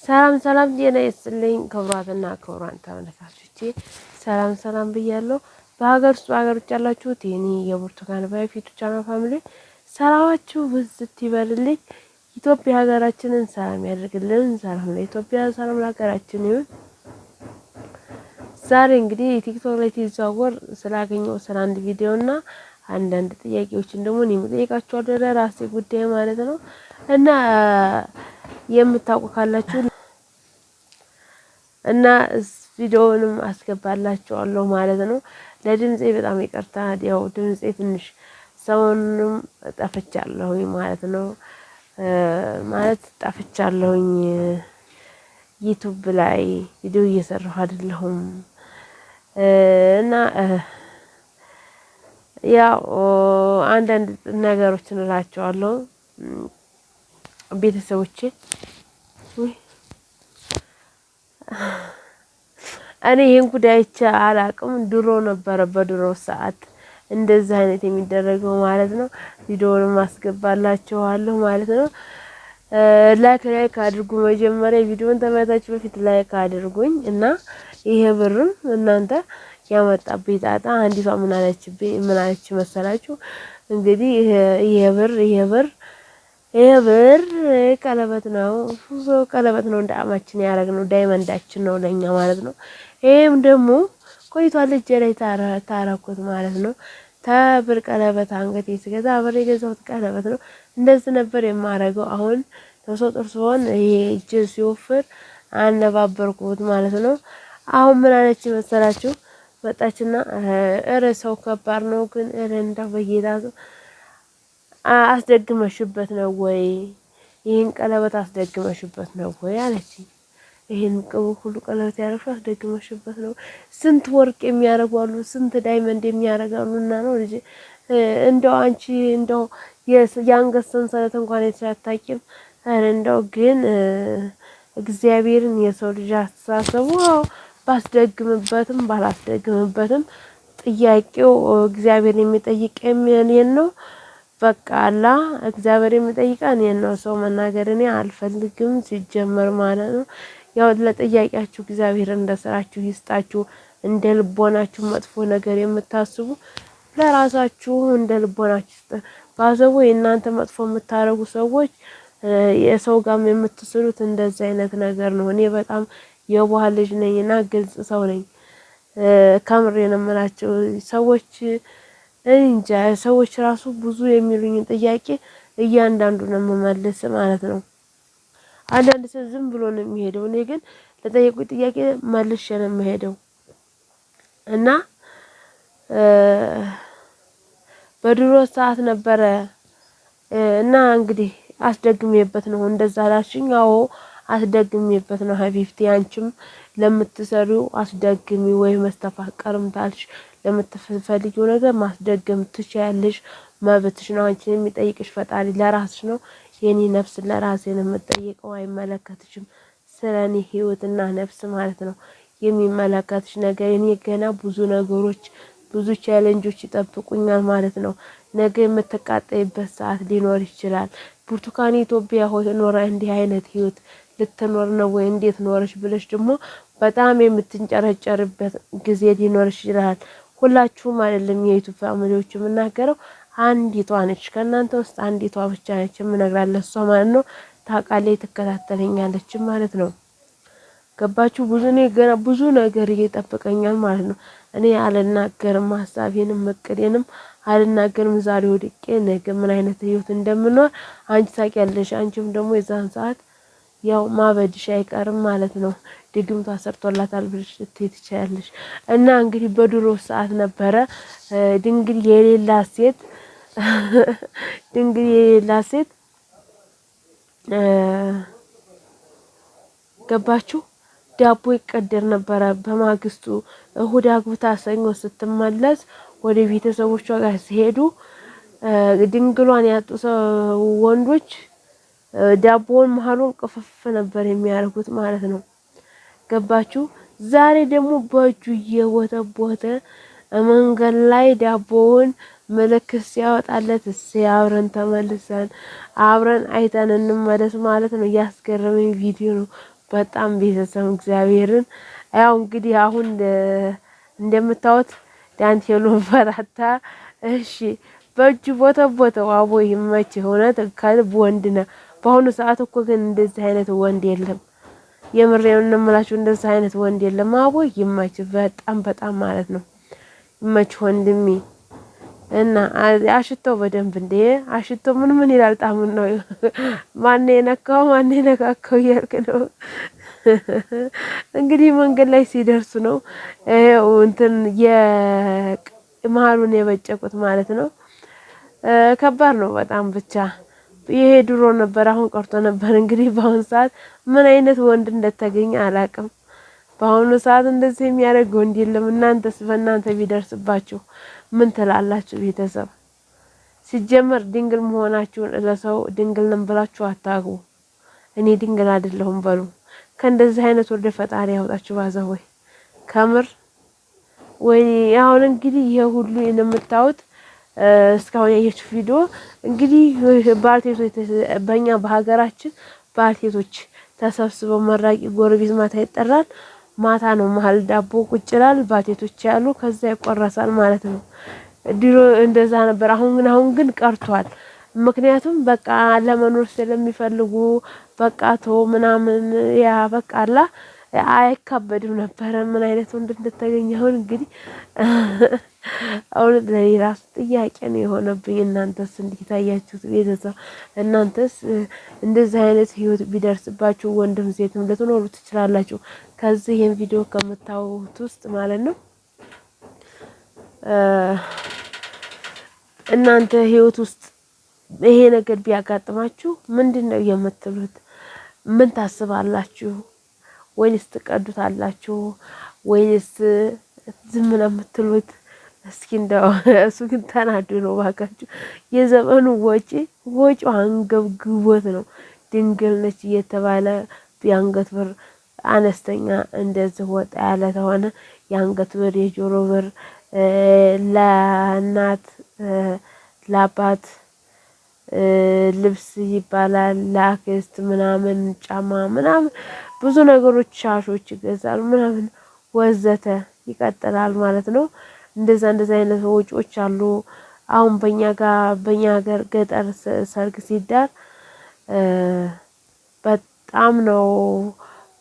ሰላም ጤና ይስጥልኝ ክቡራትና ክቡራን ተመልካቾቼ ሰላም ብያለሁ። በሀገር ውስጥ በሀገር ውጭ ያላችሁት የኔ የብርቱካን በፊቱ ቻናል ፋሚሊ ሰላማችሁ ብዝት ይበልልኝ። ኢትዮጵያ ሀገራችንን ሰላም ያድርግልን። ሰላም ለኢትዮጵያ፣ ሰላም ለሀገራችን ይሁን። ዛሬ እንግዲህ ቲክቶክ ላይ ሲዘዋወር ስላገኘው ስለ አንድ ቪዲዮ እና አንዳንድ ጥያቄዎችን ደግሞ እኔ የምጠይቃችኋለሁ ለራሴ ጉዳይ ማለት ነው እና የምታውቁ ካላችሁ እና ቪዲዮውንም አስገባላችኋለሁ ማለት ነው። ለድምጼ በጣም ይቅርታ፣ ያው ድምጼ ትንሽ ሰሞኑንም ጠፍቻለሁኝ ማለት ነው። ጠፍቻለሁኝ ዩቲዩብ ላይ ቪዲዮ እየሰራሁ አይደለሁም እና ያው አንዳንድ ነገሮችን እላቸዋለሁ ቤተሰቦቼ። እኔ ይሄን ጉዳይ አይቼ አላቅም። ድሮ ነበረ በድሮ ሰዓት እንደዚህ አይነት የሚደረገው ማለት ነው። ቪዲዮውን ማስገባላችኋለሁ ማለት ነው። ላይክ አድርጉ። መጀመሪያ ቪዲዮውን ተመልካችሁ በፊት ላይክ አድርጉኝ እና ይሄ ብርም እናንተ ያመጣብኝ ጣጣ አንዲቷ ምን አለች መሰላችሁ? እንግዲህ ይሄ ብር ቀለበት ነው እንደ አማችን ያረግነው ዳይመንዳችን ነው ለኛ ማለት ነው። ይሄም ደግሞ ቆይቷል እጄ ላይ ታረኩት ማለት ነው። ተብር ቀለበት አንገቴ ስገዛ ብር የገዛሁት ቀለበት ነው። እንደዚህ ነበር የማረገው። አሁን ተሰው ጥርሶን ይሄ እጄ ሲወፍር አነባበርኩት ማለት ነው። አሁን ምን አለች መሰላችሁ? መጣችና እረ ሰው ከባድ ነው ግን እረ እንደው በጌታ አስደግመሽበት ነው ወይ? ይሄን ቀለበት አስደግመሽበት ነው ወይ አለችኝ። ይሄን ሁሉ ቀለበት ያደረግሽው አስደግመሽበት ነው? ስንት ወርቅ የሚያረጉ አሉ፣ ስንት ዳይመንድ የሚያረጋሉና ነው ልጅ። እንደው አንቺ እንደው የአንገት ሰንሰለት እንኳን አታውቂም። አረ እንደው ግን እግዚአብሔርን የሰው ልጅ አስተሳሰቡ ባስደግምበትም ባላስደግምበትም ጥያቄው እግዚአብሔር የሚጠይቅ እኔን ነው። በቃ አላ እግዚአብሔር የሚጠይቀን እኔን ነው። ሰው መናገር እኔ አልፈልግም ሲጀመር ማለት ነው። ያው ለጥያቄያችሁ እግዚአብሔር እንደስራችሁ ይስጣችሁ። እንደ ልቦናችሁ መጥፎ ነገር የምታስቡ ለራሳችሁ እንደ ልቦናችሁ ይስጥ። ባዘቡ የእናንተ መጥፎ የምታረጉ ሰዎች የሰው ጋር የምትስሉት እንደዚህ አይነት ነገር ነው። እኔ በጣም የዋህ ልጅ ነኝና ግልጽ ሰው ነኝ። ከምሬ ነው የምላቸው ሰዎች እንጃ ሰዎች ራሱ ብዙ የሚሉኝ ጥያቄ እያንዳንዱን ነው የምመልስ ማለት ነው። አንዳንድ ሰው ዝም ብሎ ነው የሚሄደው። እኔ ግን ለጠየቁኝ ጥያቄ መልሼ ነው የምሄደው እና በድሮ ሰዓት ነበረ እና እንግዲህ አስደግሜበት ነው እንደዛ ላልሽኝ። አዎ አስደግሜበት ነው ሀቢብቲ። አንቺም ለምትሰሪው አስደግሚ ወይ መስተፋቀርም ታልሽ ለምትፈልጊው ነገር ማስደገም ትችያለሽ፣ መብትሽ ነው። አንቺን የሚጠይቅሽ ፈጣሪ ለራስሽ ነው። የኔ ነፍስ ለራሴ ነው የምጠይቀው፣ አይመለከትሽም። ስለኔ ህይወትና ነፍስ ማለት ነው የሚመለከትሽ ነገር። እኔ ገና ብዙ ነገሮች ብዙ ቻሌንጆች ይጠብቁኛል ማለት ነው። ነገ የምትቃጠይበት ሰዓት ሊኖር ይችላል። ብርቱካን ኢትዮጵያ ኖራ እንዲህ አይነት ህይወት ልትኖር ነው ወይ እንዴት ኖርሽ ብለሽ ደግሞ በጣም የምትንጨረጨርበት ጊዜ ሊኖር ይችላል። ሁላችሁም አይደለም የዩቲዩብ ፋሚሊዎች የምናገረው፣ አንዲቷ ነች ከእናንተ ውስጥ አንዲቷ ብቻ ነች የምነግራለት እሷ ማለት ነው። ታውቃለች፣ ትከታተለኛለች ማለት ነው። ገባችሁ? ገና ብዙ ነገር እየጠበቀኛል ማለት ነው። እኔ አልናገርም፣ ሀሳቤንም እቅዴንም አልናገርም። ዛሬ ወድቄ ነገ ምን አይነት ህይወት እንደምኖር አንቺ ታውቂያለሽ። አንቺም ደግሞ የዛን ሰዓት ያው ማበድሽ አይቀርም ማለት ነው። ድግምቷ ሰርቶላታል ብለሽ ልትሄድ ትችያለሽ። እና እንግዲህ በድሮ ሰዓት ነበረ ድንግል የሌላት ሴት ገባችሁ? ዳቦ ይቀደር ነበረ። በማግስቱ እሁድ አግብታ ሰኞ ስትመለስ ወደ ቤተሰቦቿ ጋር ሲሄዱ ድንግሏን ያጡ ወንዶች ዳቦውን መሀሉን ቅፍፍ ነበር የሚያደርጉት ማለት ነው። ገባችሁ? ዛሬ ደግሞ በእጁ እየወተቦተ መንገድ ላይ ዳቦውን ምልክት ሲያወጣለት አብረን ተመልሰን አብረን አይተን እንመለስ ማለት ነው። ያስገረመኝ ቪዲዮ ነው በጣም ቤተሰብ እግዚአብሔርን ያው እንግዲህ አሁን እንደምታዩት ዳንቴሉን ፈራታ። እሺ በእጁ ቦተቦተው አቦ ይመች እውነት ከልብ ወንድ ነው። በአሁኑ ሰዓት እኮ ግን እንደዚህ አይነት ወንድ የለም። የምሬን ነው የምላችሁ እንደዚህ አይነት ወንድ የለም። አቦ ይመች በጣም በጣም ማለት ነው። ይመች ወንድሜ እና አሽቶ በደንብ እንደ አሽቶ ምን ይላል ጣሙን ነው ማን የነካው ማን የነካካው እያልክ ነው። እንግዲህ መንገድ ላይ ሲደርሱ ነው እንትን የመሃሉን የበጨቁት ማለት ነው። ከባድ ነው በጣም ብቻ ይሄ ድሮ ነበር አሁን ቀርቶ ነበር። እንግዲህ በአሁን ሰዓት ምን አይነት ወንድ እንደተገኘ አላውቅም። በአሁኑ ሰዓት እንደዚህ የሚያደርግ ወንድ የለም። እናንተስ በእናንተ ቢደርስባችሁ ምን ትላላችሁ ቤተሰብ? ሲጀመር ድንግል መሆናችሁን ለሰው ድንግል ነን ብላችሁ አታግቡ። እኔ ድንግል አይደለሁም በሉ። ከእንደዚህ አይነት ወደ ፈጣሪ ያውጣችሁ ባዘወይ ከምር ወይ አሁን እንግዲህ ይሄ ሁሉ የምታዩት እስካሁን ያያችሁ ቪዲዮ እንግዲህ ባልቴቶች በእኛ በሀገራችን ባልቴቶች ተሰብስበው መራቂ ጎረቤት ማታ ይጠራል። ማታ ነው መሀል ዳቦ ቁጭ ይላል ባልቴቶች ያሉ ከዛ ይቆረሳል ማለት ነው። ድሮ እንደዛ ነበር። አሁን ግን ቀርቷል። ምክንያቱም በቃ ለመኖር ስለሚፈልጉ በቃ ተው ምናምን ያ በቃ አላ አይካበድም ነበረ። ምን አይነት ወንድ እንደተገኘ አሁን እንግዲህ አሁን ለራሱ ጥያቄ ነው የሆነብኝ። እናንተስ እንዴት አያችሁት ቤተሰብ? እናንተስ እንደዚህ አይነት ህይወት ቢደርስባችሁ ወንድም ሴትም ልትኖሩ ትችላላችሁ። ከዚህ ይሄን ቪዲዮ ከምታዩት ውስጥ ማለት ነው እናንተ ህይወት ውስጥ ይሄ ነገር ቢያጋጥማችሁ ምንድነው የምትሉት? ምን ታስባላችሁ? ወይስ ትቀዱታላችሁ? ወይስ ዝም ነው የምትሉት? እስኪ እንደው እሱ ግን ተናዶ ነው ባካችሁ። የዘመኑ ወጪው አንገብግቦት ነው። ድንግል ነች እየተባለ የአንገት ብር አነስተኛ እንደዚህ ወጣ ያለ ተሆነ የአንገት ብር የጆሮ ብር ለእናት ለአባት ልብስ ይባላል፣ ለአክስት ምናምን ጫማ ምናምን ብዙ ነገሮች ሻሾች ይገዛሉ ምናምን ወዘተ ይቀጥላል ማለት ነው። እንደዛ አይነት ወጪዎች አሉ። አሁን በእኛ ሀገር ገጠር ሰርግ ሲዳር በጣም ነው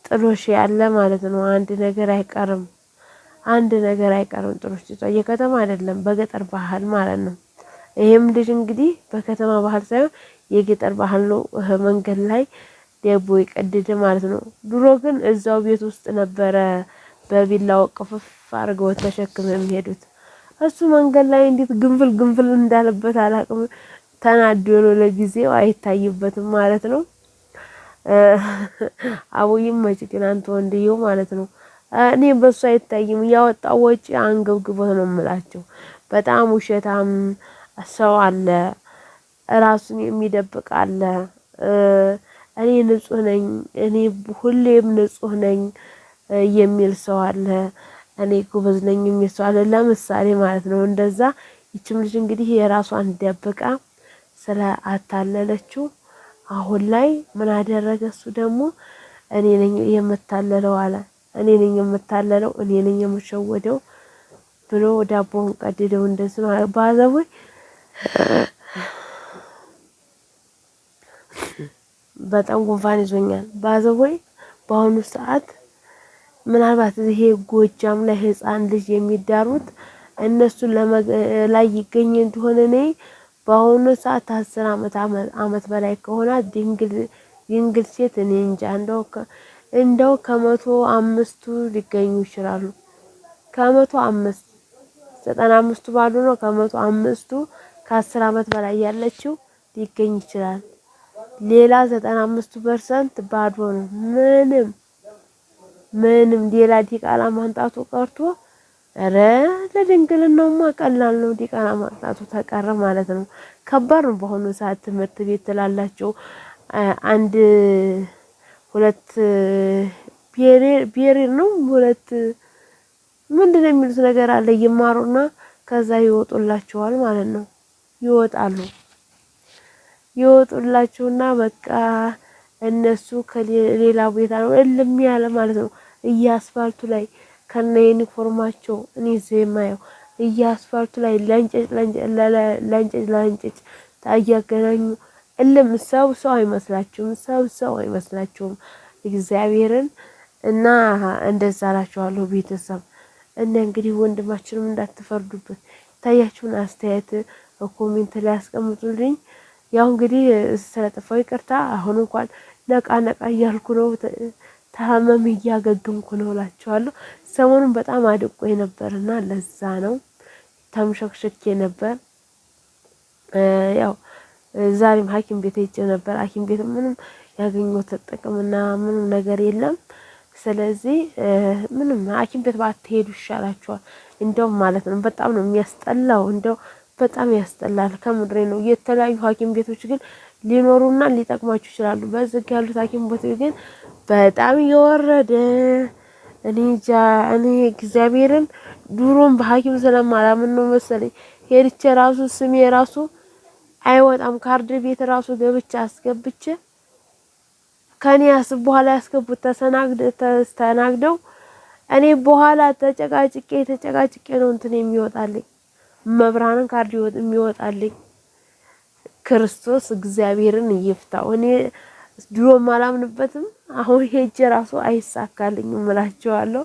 ጥሎሽ ያለ ማለት ነው። አንድ ነገር አይቀርም ጥሎሽ የከተማ አይደለም በገጠር ባህል ማለት ነው። ይሄም ልጅ እንግዲህ በከተማ ባህል ሳይሆን የገጠር ባህል ነው። መንገድ ላይ ደቦ ይቀድድ ማለት ነው። ድሮ ግን እዛው ቤት ውስጥ ነበረ በቢላው ቅፍፍ አድርገው ተሸክመው የሚሄዱት። እሱ መንገድ ላይ እንዴት ግንፍል እንዳለበት አላውቅም። ተናዶ ነው ለጊዜው አይታይበትም ማለት ነው። አቡይም መች ግን አንተ ወንድየው ማለት ነው። እኔ በሱ አይታይም። ያወጣው ወጪ አንገብግቦት ነው የምላቸው። በጣም ውሸታም ሰው አለ፣ ራሱን የሚደብቅ አለ። እኔ ንጹህ ነኝ፣ እኔ ሁሌም ንጹህ ነኝ የሚል ሰው አለ። እኔ ጎበዝ ነኝ የሚል ሰው አለ። ለምሳሌ ማለት ነው እንደዛ። ይችም ልጅ እንግዲህ የራሷን ደብቃ ስለ አታለለችው አሁን ላይ ምን አደረገ? እሱ ደግሞ እኔ ነኝ የምታለለው አለ። እኔ ነኝ የምታለለው፣ እኔ ነኝ የምሸወደው ብሎ ዳቦውን ቀድደው እንደዚህ ማለት ባዘወይ በጣም ጉንፋን ይዞኛል ባዘወይ። በአሁኑ ሰዓት ምናልባት ይሄ ጎጃም ላይ ህፃን ልጅ የሚዳሩት እነሱን ላይ ይገኝ እንደሆነ እኔ በአሁኑ ሰዓት 10 አመት በላይ ከሆነ ድንግል ሴት እኔ እንጃ እንደው ከ105ቱ ሊገኙ ይችላሉ። ከ105 95ቱ ባዶ ነው። ከ105ቱ ከ10 አመት በላይ ያለችው ሊገኝ ይችላል። ሌላ 95% ባዶ ነው። ምንም ሌላ ዲቃላ ማንጣቱ ቀርቶ ኧረ ለድንግልናውማ ቀላል ነው። ዲቃላ ማንጣቱ ተቀረ ማለት ነው። ከባድ ነው በአሁኑ ሰዓት ትምህርት ቤት ትላላችሁ አንድ ሁለት ፔሬድ ነው ሁለት ምንድነው የሚሉት ነገር አለ። ይማሩና ከዛ ይወጡላችኋል ማለት ነው። ይወጡላችሁና በቃ እነሱ ከሌላ ቦታ ነው እልም ያለ ማለት ነው እያስፋልቱ ላይ ከነ ዩኒፎርማቸው እኔ የማየው እያስፋልቱ ላይ ለንጨጭ ታያገናኙ እልም ሰው አይመስላችሁም እግዚአብሔርን እና እንደዛ አላችኋለሁ ቤተሰብ። እና እንግዲህ ወንድማችንም እንዳትፈርዱበት ታያችሁን አስተያየት ኮሜንት ላይ አስቀምጡልኝ። ያው እንግዲህ ስለጠፋው ይቅርታ። አሁን እንኳን ነቃ እያልኩ ነው፣ ታመም እያገገምኩ ነው እላችኋለሁ። ሰሞኑን በጣም አድቆኝ ነበርና ለዛ ነው ተምሸክሸኬ ነበር። ያው ዛሬም ሐኪም ቤት ሄጄ ነበር። ሐኪም ቤት ምንም ያገኘሁት ጥቅምና ምንም ነገር የለም። ስለዚህ ምንም ሐኪም ቤት ባትሄዱ ይሻላችኋል እንደው ማለት ነው። በጣም ነው የሚያስጠላው፣ እንደው በጣም ያስጠላል። ከምድሬ ነው። የተለያዩ ሐኪም ቤቶች ግን ሊኖሩና ሊጠቅማችሁ ይችላሉ። በዝግ ያሉት ሐኪም ቤቶች ግን በጣም የወረደ እኔ እግዚአብሔርን ዱሮም በሐኪም ስለማላምን ነው መሰለኝ ሄድቼ ራሱ ስሜ ራሱ አይወጣም። ካርድ ቤት ራሱ ገብቼ አስገብቼ ከኔ በኋላ ያስገቡት ተስተናግደው እኔ በኋላ ተጨቃጭቄ ነው እንትን የሚወጣልኝ መብራንን ካርድ የሚወጣልኝ። ክርስቶስ እግዚአብሔርን ይፍታው። እኔ ድሮም አላምንበትም። አሁን ሄጄ ራሱ አይሳካልኝም እላችኋለሁ።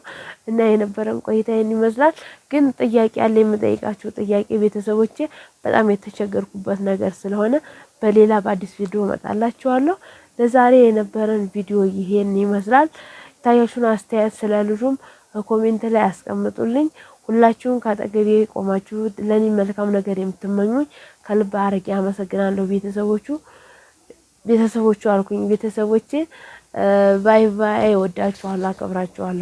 እና የነበረን ቆይታ ይሄን ይመስላል። ግን ጥያቄ አለ የምጠይቃችሁ ጥያቄ ቤተሰቦቼ፣ በጣም የተቸገርኩበት ነገር ስለሆነ በሌላ በአዲስ ቪዲዮ እመጣላችኋለሁ። ለዛሬ የነበረን ቪዲዮ ይሄን ይመስላል። ታያችሁን አስተያየት ስለ ልጁም ኮሜንት ላይ አስቀምጡልኝ። ሁላችሁም ካጠገቤ ቆማችሁ ለኔ መልካም ነገር የምትመኙኝ ከልብ አርጌ አመሰግናለሁ። ቤተሰቦቹ አልኩኝ ቤተሰቦቼ ባይ ባይ። ወዳችኋለሁ፣ አከብራችኋለሁ።